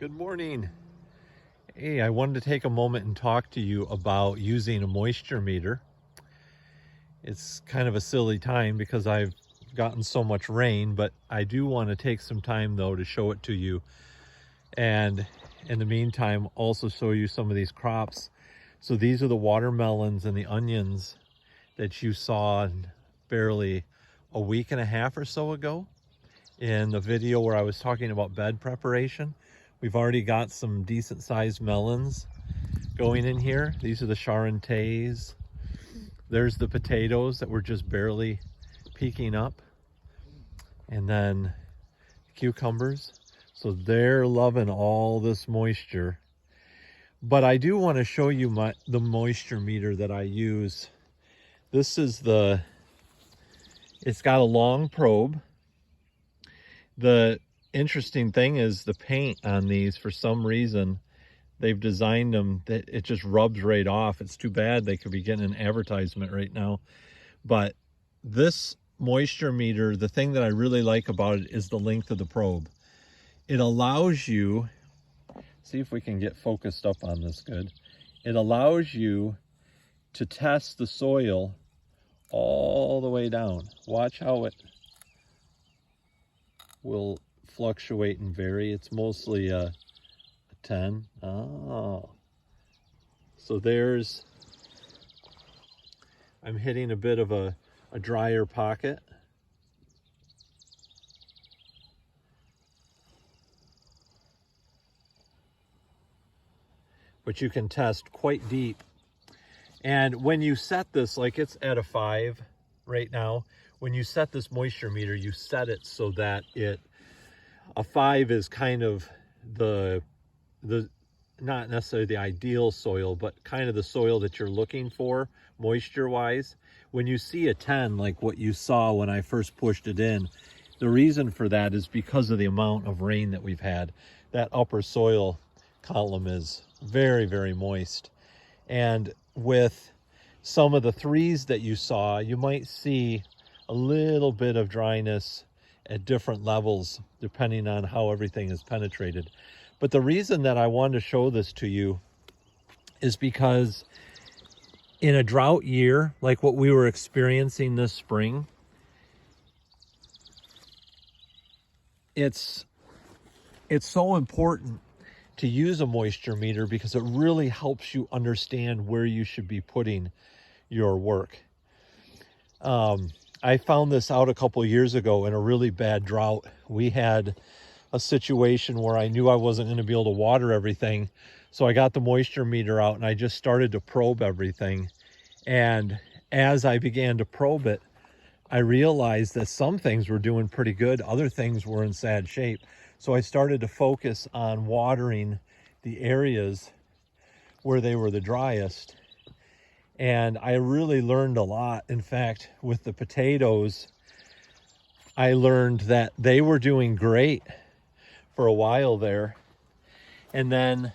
Good morning. Hey, I wanted to take a moment and talk to you about using a moisture meter. It's kind of a silly time because I've gotten so much rain, but I do want to take some time though to show it to you. And in the meantime, also show you some of these crops. So these are the watermelons and the onions that you saw barely a week and a half or so ago in the video where I was talking about bed preparation. We've already got some decent sized melons going in here. These are the Charentais. There's the potatoes that were just barely peeking up. And then cucumbers. So they're loving all this moisture. But I do want to show you the moisture meter that I use. This is it's got a long probe. The interesting thing is the paint on these, for some reason, they've designed them that it just rubs right off. It's too bad. They could be getting an advertisement right now. But this moisture meter, the thing that I really like about it is the length of the probe. It allows you, see if we can get focused up on this good. It allows you to test the soil all the way down. Watch how it will fluctuate and vary. It's mostly a 10. Oh, so I'm hitting a bit of a drier pocket. But you can test quite deep. And when you set this, like it's at a 5 right now, when you set this moisture meter, you set it so that a 5 is kind of the not necessarily the ideal soil, but kind of the soil that you're looking for moisture wise. When you see a 10, like what you saw when I first pushed it in, the reason for that is because of the amount of rain that we've had. That upper soil column is very, very moist. And with some of the 3s that you saw, you might see a little bit of dryness at different levels depending on how everything is penetrated. But the reason that I wanted to show this to you is because in a drought year like what we were experiencing this spring, it's so important to use a moisture meter because it really helps you understand where you should be putting your work. I found this out a couple years ago in a really bad drought. We had a situation where I knew I wasn't going to be able to water everything. So I got the moisture meter out and I just started to probe everything. And as I began to probe it, I realized that some things were doing pretty good. Other things were in sad shape. So I started to focus on watering the areas where they were the driest. And I really learned a lot. In fact, with the potatoes, I learned that they were doing great for a while there. And then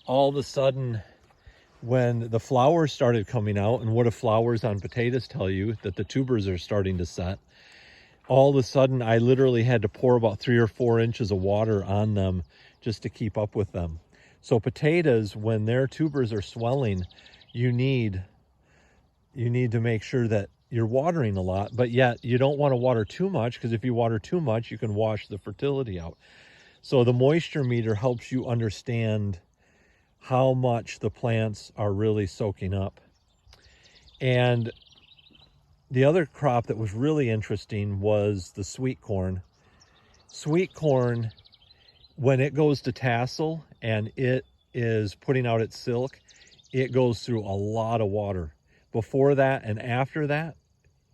all of a sudden, when the flowers started coming out, and what do flowers on potatoes tell you? That the tubers are starting to set. All of a sudden, I literally had to pour about 3 or 4 inches of water on them just to keep up with them. So potatoes, when their tubers are swelling, you need to make sure that you're watering a lot, but yet you don't want to water too much, because if you water too much, you can wash the fertility out. So the moisture meter helps you understand how much the plants are really soaking up. And the other crop that was really interesting was the sweet corn. Sweet corn, when it goes to tassel and it is putting out its silk, it goes through a lot of water. Before that and after that,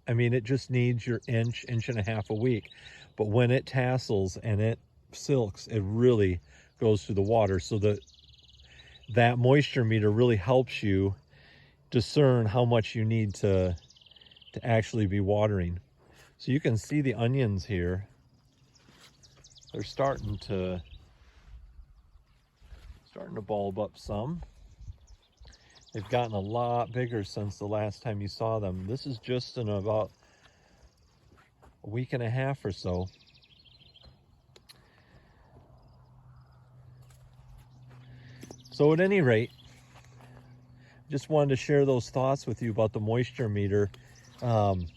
I mean, it just needs your inch and a half a week. But when it tassels and it silks, it really goes through the water. So that moisture meter really helps you discern how much you need to actually be watering. So you can see the onions here. They're starting to bulb up some. They've gotten a lot bigger since the last time you saw them. This is just in about a week and a half or so. So at any rate, just wanted to share those thoughts with you about the moisture meter. I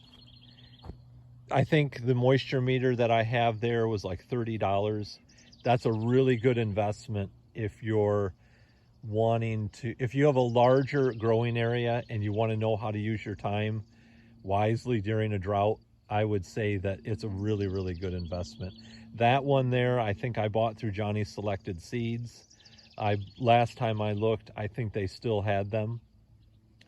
think the moisture meter that I have there was like $30. That's a really good investment if you're wanting to, if you have a larger growing area and you want to know how to use your time wisely during a drought. I would say that it's a really, really good investment. That one there, I think I bought through Johnny's Selected Seeds. Last time I looked, I think they still had them.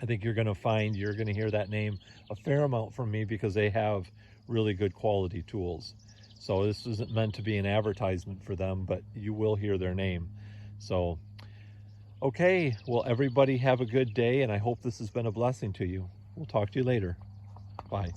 I think you're going to hear that name a fair amount from me because they have really good quality tools. So this isn't meant to be an advertisement for them, but you will hear their name. So, okay, well, everybody have a good day, and I hope this has been a blessing to you. We'll talk to you later. Bye.